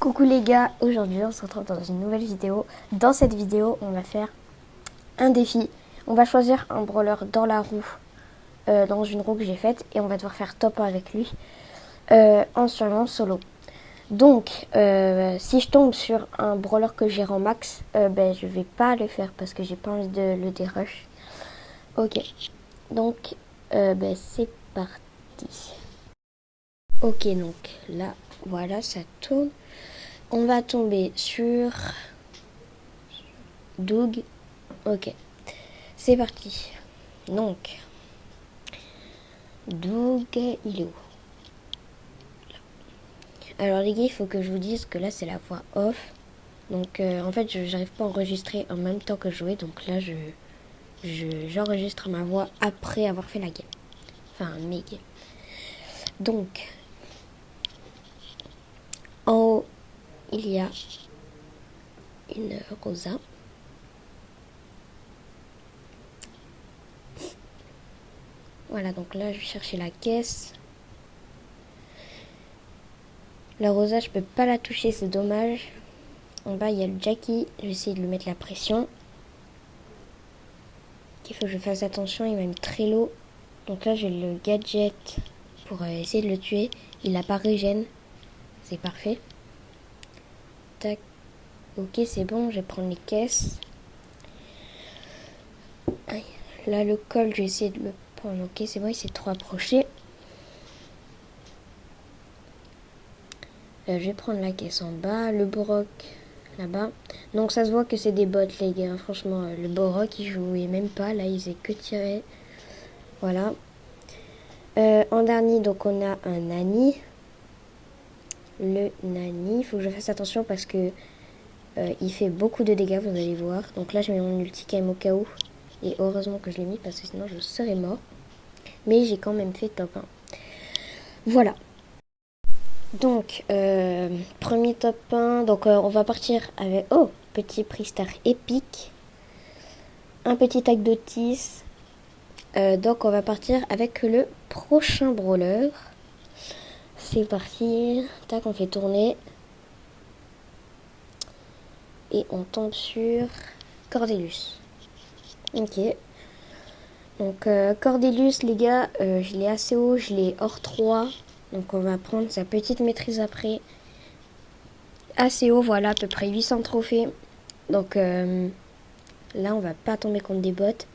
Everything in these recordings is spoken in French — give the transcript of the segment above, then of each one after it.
Coucou les gars, aujourd'hui on se retrouve dans une nouvelle vidéo. Dans cette vidéo on va faire un défi. On va choisir un brawler dans la roue, dans une roue que j'ai faite, et on va devoir faire top 1 avec lui en survivant solo. Donc si je tombe sur un brawler que j'ai en max, je vais pas le faire parce que j'ai pas envie de le dérush. Ok, donc c'est parti. Ok, donc là voilà, ça tourne. On va tomber sur Doug. Ok, c'est parti. Donc, Doug, il est où? Alors les gars, il faut que je vous dise que là c'est la voix off. Donc en fait, j'arrive pas à enregistrer en même temps que jouer. Donc là, j'enregistre ma voix après avoir fait la game. Enfin, mes games. Donc, en haut, il y a une Rosa. Voilà, donc là, je vais chercher la caisse. La Rosa, je peux pas la toucher, c'est dommage. En bas, il y a le Jackie. Je vais essayer de lui mettre la pression. Il faut que je fasse attention, il m'a mis très low. Donc là, j'ai le gadget pour essayer de le tuer. Il n'a pas régène. C'est parfait. Tac. Ok, c'est bon, je vais prendre les caisses. Aïe. Là, le col, je vais essayer de le prendre. Ok, c'est bon, il s'est trop approché. Je vais prendre la caisse en bas. Le Borok, là-bas. Donc ça se voit que c'est des bots, les gars. Franchement, le Borok, il jouait même pas. Là, il faisait que tirer. Voilà. En dernier, donc on a un Nani. Le Nani, il faut que je fasse attention parce que il fait beaucoup de dégâts, vous allez voir. Donc là, je mets mon ulti quand même au cas où. Et heureusement que je l'ai mis parce que sinon je serais mort. Mais j'ai quand même fait top 1. Voilà. Donc, premier top 1. Donc, on va partir avec... Oh, petit prix star épique. Un petit tag d'Otis. Donc, on va partir avec le prochain brawler. C'est parti. Tac, on fait tourner. Et on tombe sur Cordelius. Ok. Donc Cordelius, les gars, je l'ai assez haut, je l'ai hors 3. Donc on va prendre sa petite maîtrise après. Assez haut, voilà, à peu près 800 trophées. Donc là, on va pas tomber contre des bots.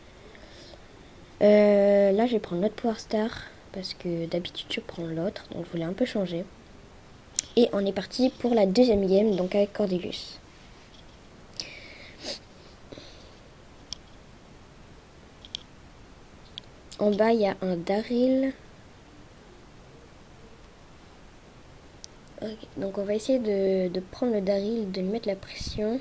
Là, je vais prendre notre Power Star. Parce que d'habitude, je prends l'autre. Donc je voulais un peu changer. Et on est parti pour la deuxième game, donc avec Cordelius. En bas, il y a un Daryl. Okay. Donc on va essayer de prendre le Daryl, de lui mettre la pression.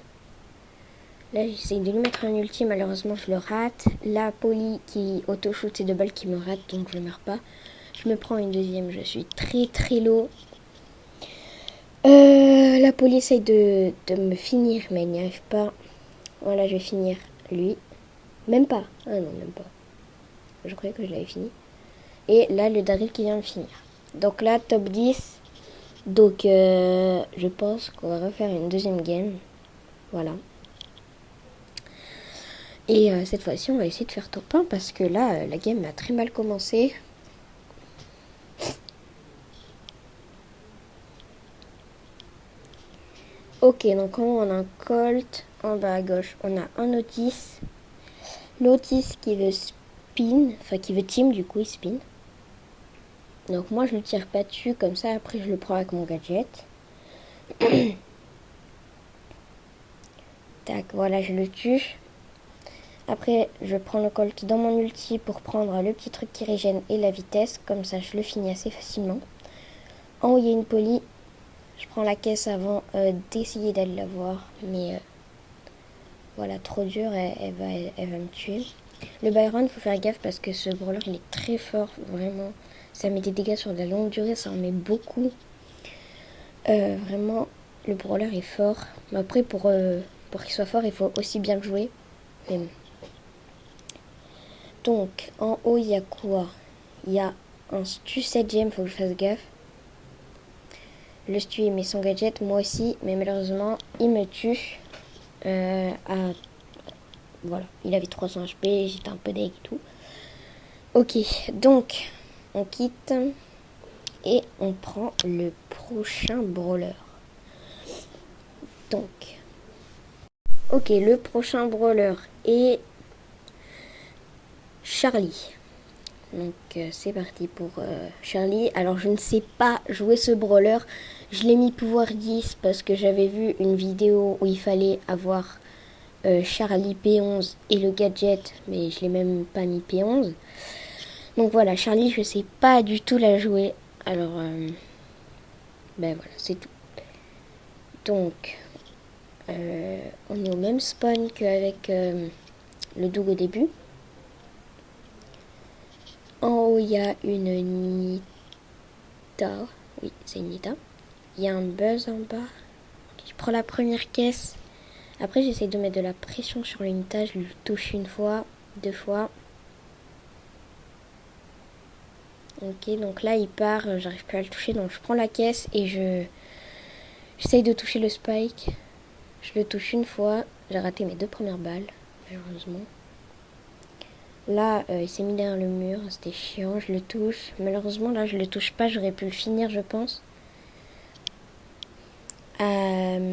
Là j'essaye de lui mettre un ulti, malheureusement je le rate. La Polly qui auto-shoot ces 2 balles qui me rate, donc je ne meurs pas. Je me prends une deuxième, je suis très low. La Polly essaye de me finir, mais elle n'y arrive pas. Voilà, je vais finir lui. Même pas. Ah non, même pas. Je croyais que je l'avais fini. Et là le Daryl qui vient de finir. Donc là top 10. Donc je pense qu'on va refaire une deuxième game. Voilà. Et cette fois-ci on va essayer de faire top 1 parce que là la game a très mal commencé. Ok, donc en haut on a un Colt, en bas à gauche on a un Otis. L'Otis qui veut spin, enfin qui veut team, du coup il spin. Donc moi je le tire pas dessus, comme ça après je le prends avec mon gadget. Tac, voilà, je le tue. Après je prends le Colt dans mon ulti pour prendre le petit truc qui régène et la vitesse, comme ça je le finis assez facilement. En haut il y a une Polly. Je prends la caisse avant d'essayer d'aller la voir, mais voilà, trop dur, elle va me tuer. Le Byron, faut faire gaffe parce que ce brawler il est très fort, vraiment. Ça met des dégâts sur de la longue durée, ça en met beaucoup. Vraiment, le brawler est fort. Mais après, pour qu'il soit fort, il faut aussi bien le jouer. Mais bon. Donc, en haut, il y a quoi? Il y a un Stu 7ème, faut que je fasse gaffe. Le Stu il met son gadget, moi aussi, mais malheureusement, il me tue. Voilà, il avait 300 HP, j'étais un peu deg et tout. Ok, donc, on quitte et on prend le prochain brawler. Donc, ok, le prochain brawler est Charlie. Donc c'est parti pour Charlie. Alors je ne sais pas jouer ce brawler. Je l'ai mis pouvoir 10 parce que j'avais vu une vidéo où il fallait avoir Charlie P11 et le gadget, mais je l'ai même pas mis P11. Donc voilà, Charlie, je sais pas du tout la jouer. Alors ben voilà, c'est tout. Donc on est au même spawn qu'avec le Doug au début. En haut, il y a une Nita. Oui, c'est une Nita. Il y a un buzz en bas. Je prends la première caisse. Après, j'essaie de mettre de la pression sur le Nita. Je lui touche une fois, deux fois. Ok, donc là, il part. J'arrive plus à le toucher. Donc, je prends la caisse et j'essaye de toucher le Spike. Je le touche une fois. J'ai raté mes 2 premières balles, malheureusement. Là, il s'est mis derrière le mur, c'était chiant, je le touche. Malheureusement, là, je le touche pas, j'aurais pu le finir, je pense. Là,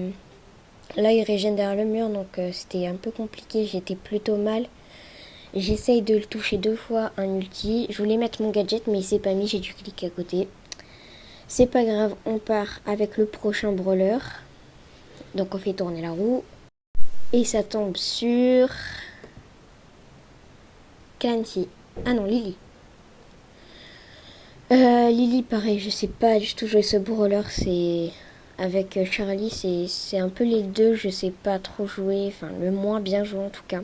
il régène derrière le mur, donc c'était un peu compliqué, j'étais plutôt mal. J'essaye de le toucher 2 fois, un ulti. Je voulais mettre mon gadget, mais il s'est pas mis, j'ai dû cliquer à côté. C'est pas grave, on part avec le prochain brawler. Donc on fait tourner la roue. Et ça tombe sur... Clancy. Ah non, Lily. Lily, pareil, je sais pas du tout jouer ce brawler. C'est avec Charlie, c'est un peu les deux. Je sais pas trop jouer, enfin le moins bien joué en tout cas.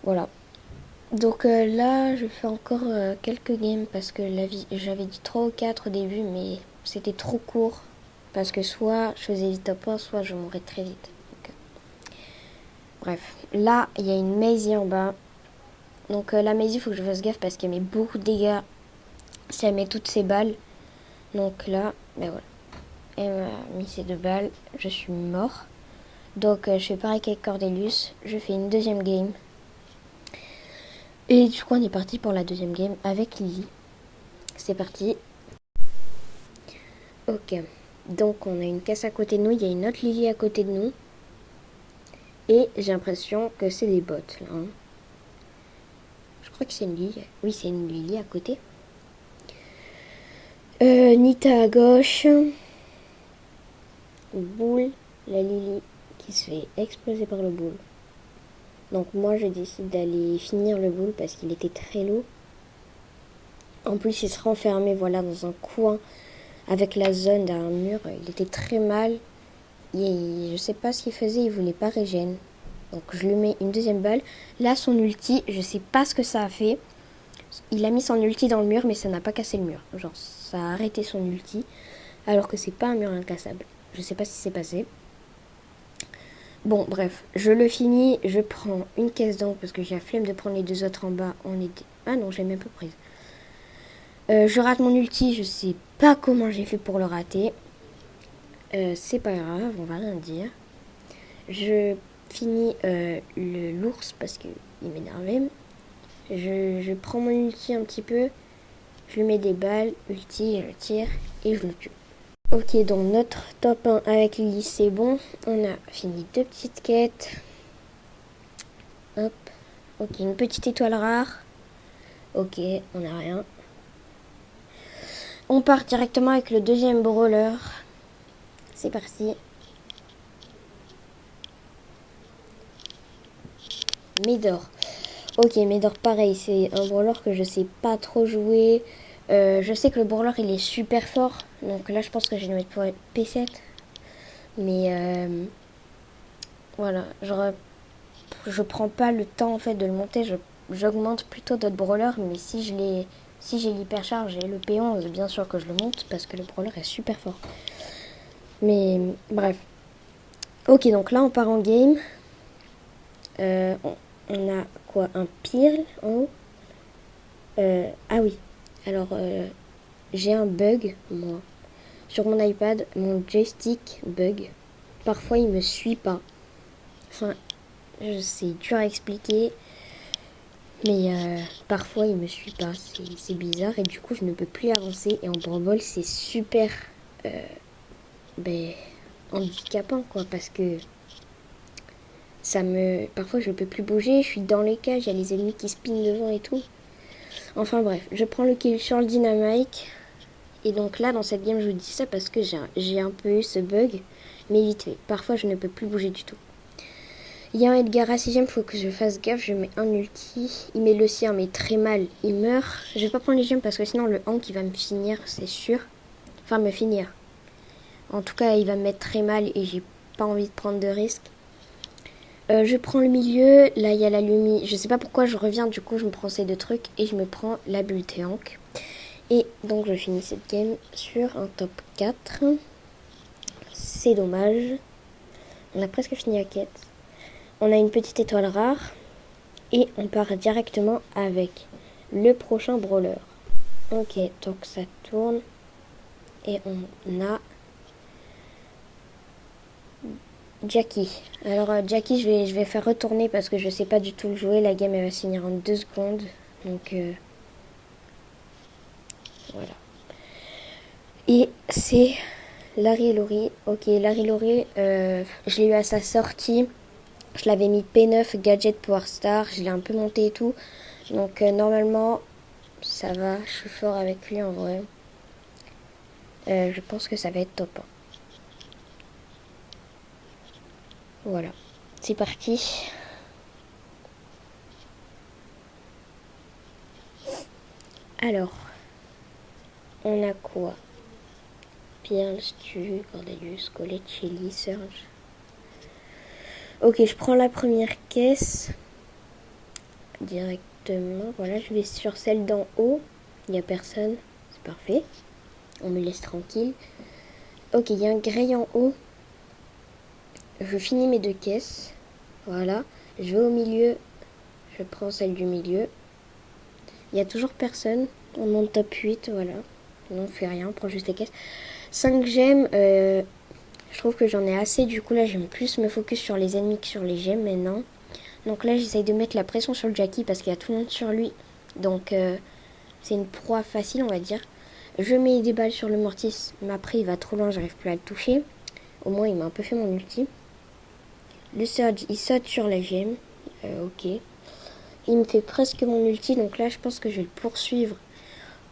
Voilà. Donc là, je fais encore quelques games parce que j'avais dit 3 ou 4 au début, mais c'était trop court. Parce que soit je faisais du top 1, soit je mourais très vite. Donc, bref, là, il y a une Maisie en bas. Donc la Maisie, il faut que je fasse gaffe parce qu'elle met beaucoup de dégâts si elle met toutes ses balles. Donc là, ben voilà. Elle m'a mis ses 2 balles, je suis mort. Donc je fais pareil qu'avec Cordelius, je fais une deuxième game. Et du coup on est parti pour la deuxième game avec Lily. C'est parti. Ok, donc on a une caisse à côté de nous, il y a une autre Lily à côté de nous. Et j'ai l'impression que c'est des bots là. Hein. Je crois que c'est une Lily. Oui, c'est une Lily à côté. Nita à gauche. Boule, la Lily qui se fait exploser par le boule. Donc moi je décide d'aller finir le boule parce qu'il était très lourd. En plus il sera enfermé voilà dans un coin avec la zone d'un mur. Il était très mal. Et je sais pas ce qu'il faisait, il voulait pas régène. Donc je lui mets une deuxième balle. Là son ulti, je sais pas ce que ça a fait. Il a mis son ulti dans le mur mais ça n'a pas cassé le mur. Genre ça a arrêté son ulti alors que c'est pas un mur incassable. Je sais pas ce qui s'est passé. Bon, bref, je le finis, je prends une caisse d'encre parce que j'ai la flemme de prendre les 2 autres en bas. Ah non, je l'ai même pas prise. Je rate mon ulti, je sais pas comment j'ai fait pour le rater. C'est pas grave, on va rien dire. Je finis l'ours parce qu'il m'énervait. Je prends mon ulti un petit peu, je lui mets des balles, ulti, je tire et je le tue. Ok, donc notre top 1 avec Lily, c'est bon. On a fini 2 petites quêtes. Hop. Ok, une petite étoile rare. Ok, on n'a rien. On part directement avec le deuxième brawler. C'est parti. Médor. Ok, Médor, pareil, c'est un brawler que je sais pas trop jouer. Je sais que le brawler il est super fort. Donc là, je pense que je vais le mettre pour P7. Mais voilà, je prends pas le temps en fait de le monter. J'augmente plutôt d'autres brawlers. Mais si j'ai l'hypercharge et le P11, bien sûr que je le monte parce que le brawler est super fort. Mais bref. Ok, donc là on part en game. On a quoi? Un Pearl en haut. Ah oui. Alors j'ai un bug moi. sur mon iPad, mon joystick bug. Parfois, il me suit pas. Enfin, c'est dur à expliquer. Mais parfois, il me suit pas. C'est bizarre. Et du coup, je ne peux plus avancer. Et en Brawl Ball, c'est super handicapant, quoi. Parce que parfois, je ne peux plus bouger. Je suis dans les cages. Il y a les ennemis qui spinent devant et tout. Enfin bref, je prends le kill sur le dynamite. Et donc là, dans cette game, je vous dis ça parce que j'ai un peu eu ce bug. Mais vite fait. Parfois, je ne peux plus bouger du tout. Il y a un Edgar à 6ème, faut que je fasse gaffe, je mets un ulti. Il met le sien, mais très mal, il meurt. Je vais pas prendre les gemmes parce que sinon le Hank il va me finir, c'est sûr. Enfin, me finir. En tout cas, il va me mettre très mal et j'ai pas envie de prendre de risques. Je prends le milieu, là il y a la Lumi. Je sais pas pourquoi je reviens, du coup je me prends ces deux trucs et je me prends la bulle Hank. Et donc je finis cette game sur un top 4. C'est dommage. On a presque fini la quête. On a une petite étoile rare et on part directement avec le prochain brawler. Ok, donc ça tourne et on a Jackie. Alors Jackie, je vais faire retourner parce que je sais pas du tout le jouer. La game elle va se finir en 2 secondes. Donc voilà. Et c'est Larry Laurie. Ok, Larry Laurie, je l'ai eu à sa sortie. Je l'avais mis P9 Gadget Power Star. Je l'ai un peu monté et tout. Donc normalement, ça va. Je suis fort avec lui en vrai. Je pense que ça va être top. Voilà. C'est parti. Alors, on a quoi? Pierre, Stu, Cordelius, Colette, Shelly, Serge. Ok, je prends la première caisse. Directement. Voilà, je vais sur celle d'en haut. Il n'y a personne. C'est parfait. On me laisse tranquille. Ok, il y a un grey en haut. Je finis mes 2 caisses. Voilà. Je vais au milieu. Je prends celle du milieu. Il n'y a toujours personne. On monte top 8. Voilà. On fait rien. On prend juste les caisses. 5 gemmes. Je trouve que j'en ai assez. Du coup, là, j'aime plus me focus sur les ennemis que sur les gemmes maintenant. Donc là, j'essaye de mettre la pression sur le Jackie parce qu'il y a tout le monde sur lui. Donc, c'est une proie facile, on va dire. Je mets des balles sur le Mortis. Mais après, il va trop loin. J'arrive plus à le toucher. Au moins, il m'a un peu fait mon ulti. Le Surge, il saute sur la gemme. Ok. Il me fait presque mon ulti. Donc là, je pense que je vais le poursuivre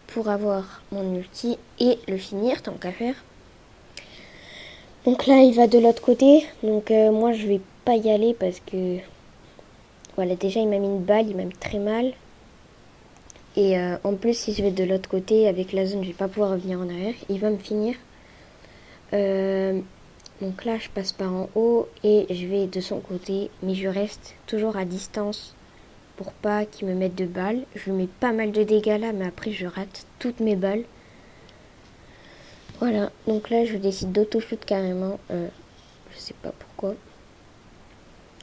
pour avoir mon ulti et le finir, tant qu'à faire. Donc là, il va de l'autre côté. Donc moi, je vais pas y aller parce que... Voilà, déjà, il m'a mis une balle. Il m'a mis très mal. Et en plus, si je vais de l'autre côté, avec la zone, je vais pas pouvoir revenir en arrière. Il va me finir. Donc là, je passe par en haut et je vais de son côté. Mais je reste toujours à distance pour pas qu'il me mette de balles. Je lui mets pas mal de dégâts là, mais après, je rate toutes mes balles. Voilà, donc là, je décide d'auto-shoot carrément. Je sais pas pourquoi.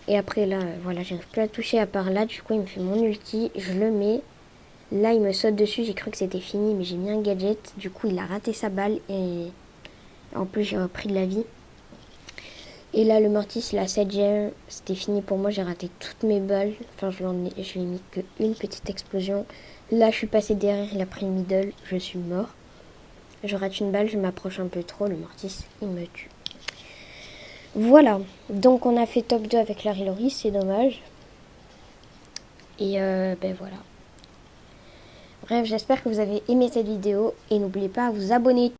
Et après, là, voilà, j'arrive plus à toucher à part là. Du coup, il me fait mon ulti. Je le mets. Là, il me saute dessus. J'ai cru que c'était fini, mais j'ai mis un gadget. Du coup, il a raté sa balle. Et en plus, j'ai repris de la vie. Et là, le Mortis, il a 7 gemmes. C'était fini pour moi. J'ai raté toutes mes balles. Enfin, je lui ai mis qu'une petite explosion. Là, je suis passée derrière. Il a pris le middle. Je suis mort. Je rate une balle. Je m'approche un peu trop. Le Mortis, il me tue. Voilà. Donc, on a fait top 2 avec Larry Laurie. C'est dommage. Et ben voilà. Bref, j'espère que vous avez aimé cette vidéo. Et n'oubliez pas à vous abonner.